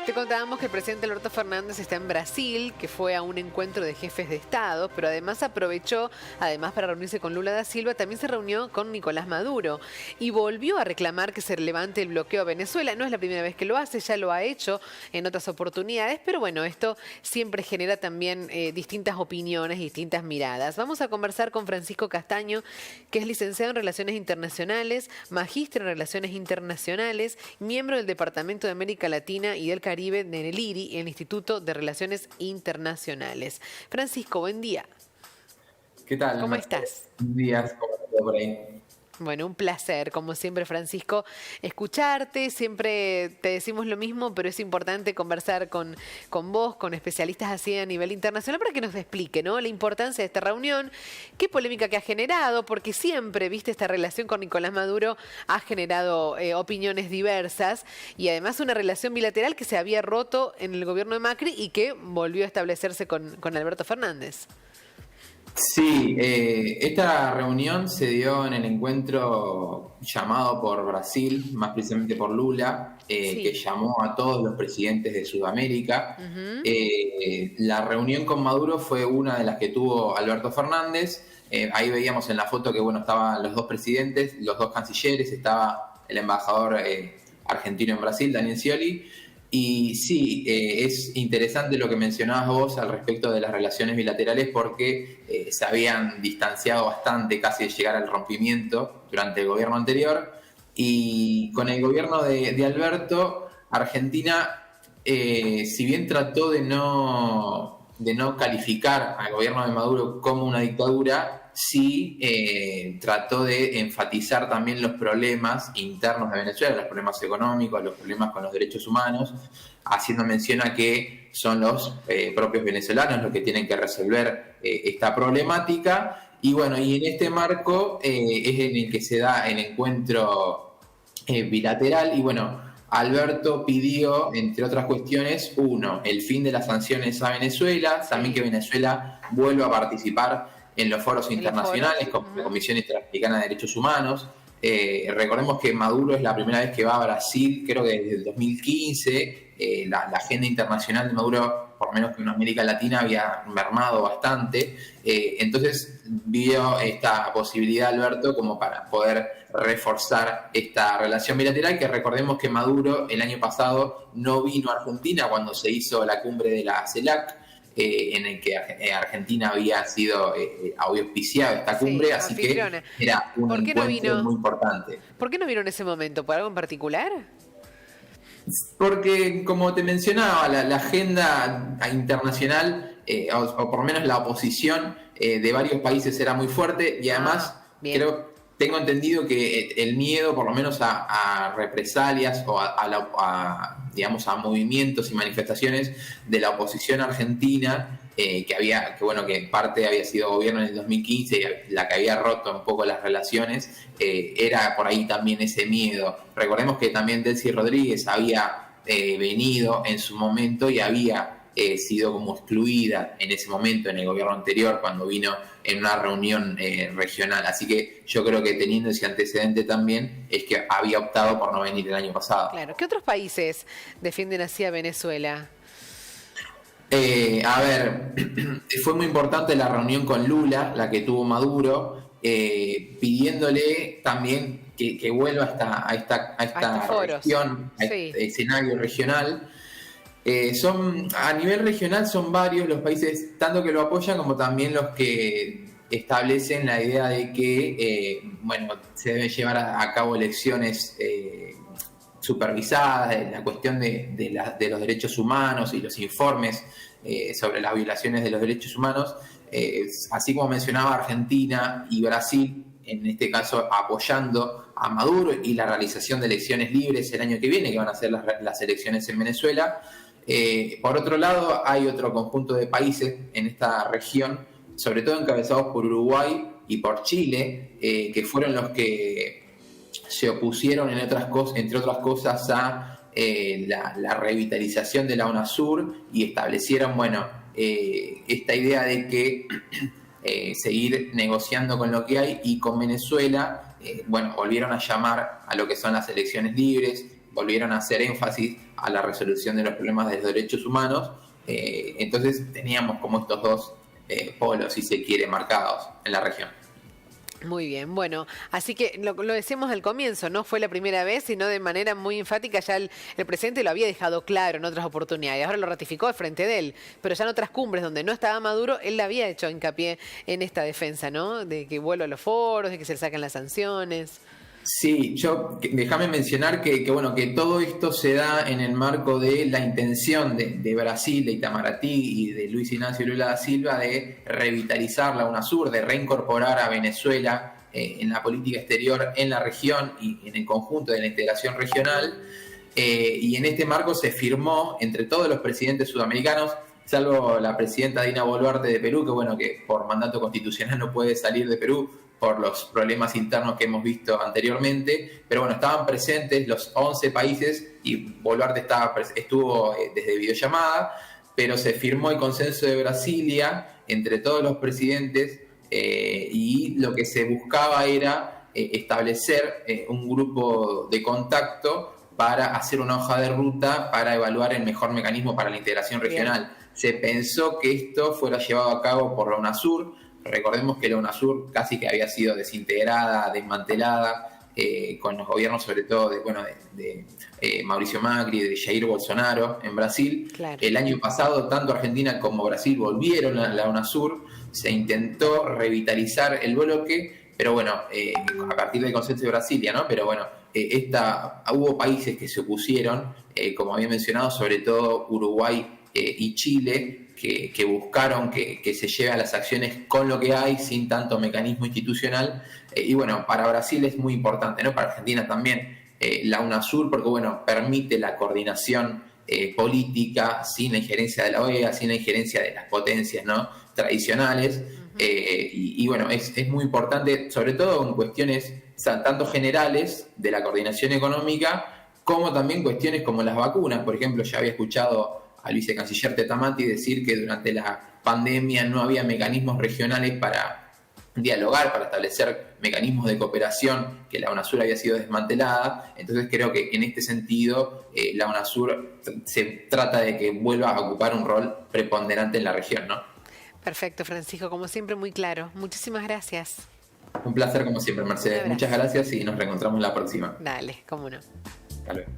Te contábamos que el presidente Alberto Fernández está en Brasil, que fue a un encuentro de jefes de Estado, pero además aprovechó, para reunirse con Lula da Silva, también se reunió con Nicolás Maduro y volvió a reclamar que se levante el bloqueo a Venezuela. No es la primera vez que lo hace, ya lo ha hecho en otras oportunidades, pero bueno, esto siempre genera también distintas opiniones, distintas miradas. Vamos a conversar con Francisco Castaño, que es licenciado en Relaciones Internacionales, magíster en Relaciones Internacionales, miembro del Departamento de América Latina y del Caribe en el IRI, el Instituto de Relaciones Internacionales. Francisco, buen día. ¿Qué tal? ¿Cómo estás? Buenos días, ¿cómo estás por ahí? Bueno, un placer, como siempre, Francisco, escucharte. Siempre te decimos lo mismo, pero es importante conversar con vos, con especialistas así a nivel internacional, para que nos explique, ¿no?, la importancia de esta reunión, qué polémica que ha generado, porque siempre, viste, esta relación con Nicolás Maduro ha generado opiniones diversas y además una relación bilateral que se había roto en el gobierno de Macri y que volvió a establecerse con Alberto Fernández. Sí, esta reunión se dio en el encuentro llamado por Brasil, más precisamente por Lula, Sí. que llamó a todos los presidentes de Sudamérica. La reunión con Maduro fue una de las que tuvo Alberto Fernández. Ahí veíamos en la foto que estaban los dos presidentes, los dos cancilleres, estaba el embajador argentino en Brasil, Daniel Scioli. Y sí, es interesante lo que mencionabas vos al respecto de las relaciones bilaterales, porque se habían distanciado bastante, casi de llegar al rompimiento durante el gobierno anterior. Y con el gobierno de Alberto, Argentina, si bien trató de no calificar al gobierno de Maduro como una dictadura, sí trató de enfatizar también los problemas internos de Venezuela, los problemas económicos, los problemas con los derechos humanos, haciendo mención a que son los propios venezolanos los que tienen que resolver esta problemática. Y bueno, y en este marco es en el que se da el encuentro bilateral. Y bueno, Alberto pidió, entre otras cuestiones, el fin de las sanciones a Venezuela, también que Venezuela vuelva a participar en los foros internacionales, como la Comisión Interamericana de Derechos Humanos. Recordemos que Maduro es la primera vez que va a Brasil, creo que desde el 2015. La agenda internacional de Maduro, por lo menos que en América Latina, había mermado bastante. Entonces vio esta posibilidad, Alberto, como para poder reforzar esta relación bilateral, que recordemos que Maduro el año pasado no vino a Argentina cuando se hizo la cumbre de la CELAC, en el que Argentina había sido auspiciado esta cumbre, sí, así anfitriona. Que era un encuentro muy importante. ¿Por qué no vino en ese momento? ¿Por algo en particular? Porque, como te mencionaba, la agenda internacional, o por lo menos la oposición de varios países era muy fuerte, y además tengo entendido que el miedo, por lo menos a represalias o digamos, a movimientos y manifestaciones de la oposición argentina, que en parte había sido gobierno en el 2015, la que había roto un poco las relaciones, era por ahí también ese miedo. Recordemos que también Delcy Rodríguez había venido en su momento y había sido como excluida en ese momento en el gobierno anterior, cuando vino en una reunión regional. Así que yo creo que, teniendo ese antecedente también, es que había optado por no venir el año pasado. Claro. ¿Qué otros países defienden así a Venezuela? Fue muy importante la reunión con Lula, la que tuvo Maduro, pidiéndole también que vuelva a esta región, a este escenario regional. A nivel regional son varios los países, tanto que lo apoyan como también los que establecen la idea de que se deben llevar a cabo elecciones supervisadas, la cuestión de los derechos humanos y los informes sobre las violaciones de los derechos humanos, así como mencionaba Argentina y Brasil, en este caso apoyando a Maduro y la realización de elecciones libres el año que viene, que van a ser las elecciones en Venezuela. Por otro lado, hay otro conjunto de países en esta región, sobre todo encabezados por Uruguay y por Chile, que fueron los que se opusieron, entre otras cosas, a la revitalización de la UNASUR, y establecieron esta idea de que seguir negociando con lo que hay, y con Venezuela volvieron a llamar a lo que son las elecciones libres, volvieron a hacer énfasis a la resolución de los problemas de los derechos humanos. Entonces teníamos como estos dos polos, si se quiere, marcados en la región. Muy bien, bueno, así que lo decíamos al comienzo, no fue la primera vez, sino de manera muy enfática ya el presidente lo había dejado claro en otras oportunidades, ahora lo ratificó al frente de él, pero ya en otras cumbres donde no estaba Maduro, él había hecho hincapié en esta defensa, ¿no? De que vuelva a los foros, de que se le saquen las sanciones. Sí, déjame mencionar bueno, que todo esto se da en el marco de la intención de Brasil, de Itamaraty y de Luis Ignacio Lula da Silva de revitalizar la UNASUR, de reincorporar a Venezuela en la política exterior en la región y en el conjunto de la integración regional. Y en este marco se firmó entre todos los presidentes sudamericanos, salvo la presidenta Dina Boluarte de Perú, que bueno, que por mandato constitucional no puede salir de Perú por los problemas internos que hemos visto anteriormente, pero bueno, estaban presentes los 11 países y Boluarte estuvo desde videollamada, pero se firmó el consenso de Brasilia entre todos los presidentes y lo que se buscaba era establecer un grupo de contacto para hacer una hoja de ruta para evaluar el mejor mecanismo para la integración regional. Bien. Se pensó que esto fuera llevado a cabo por la UNASUR. Recordemos que la UNASUR casi que había sido desintegrada, desmantelada, con los gobiernos sobre todo de Mauricio Macri, de Jair Bolsonaro en Brasil. Claro. El año pasado tanto Argentina como Brasil volvieron a la UNASUR, se intentó revitalizar el bloque, pero bueno, a partir del consenso de Brasilia, ¿no? Pero bueno, hubo países que se opusieron, como había mencionado, sobre todo Uruguay y Chile, que buscaron que se lleve a las acciones con lo que hay, sin tanto mecanismo institucional. Y bueno, para Brasil es muy importante, ¿no? Para Argentina también, la UNASUR, porque bueno, permite la coordinación política sin la injerencia de la OEA, sin la injerencia de las potencias, ¿no?, tradicionales. Y bueno, es muy importante, sobre todo en cuestiones tanto generales de la coordinación económica, como también cuestiones como las vacunas. Por ejemplo, ya había escuchado al vicecanciller Tetamati decir que durante la pandemia no había mecanismos regionales para dialogar, para establecer mecanismos de cooperación, que la UNASUR había sido desmantelada. Entonces creo que en este sentido la UNASUR se trata de que vuelva a ocupar un rol preponderante en la región, ¿no? Perfecto, Francisco, como siempre muy claro. Muchísimas gracias. Un placer como siempre, Mercedes. Muchas gracias y nos reencontramos la próxima. Dale, cómo no. Hasta luego.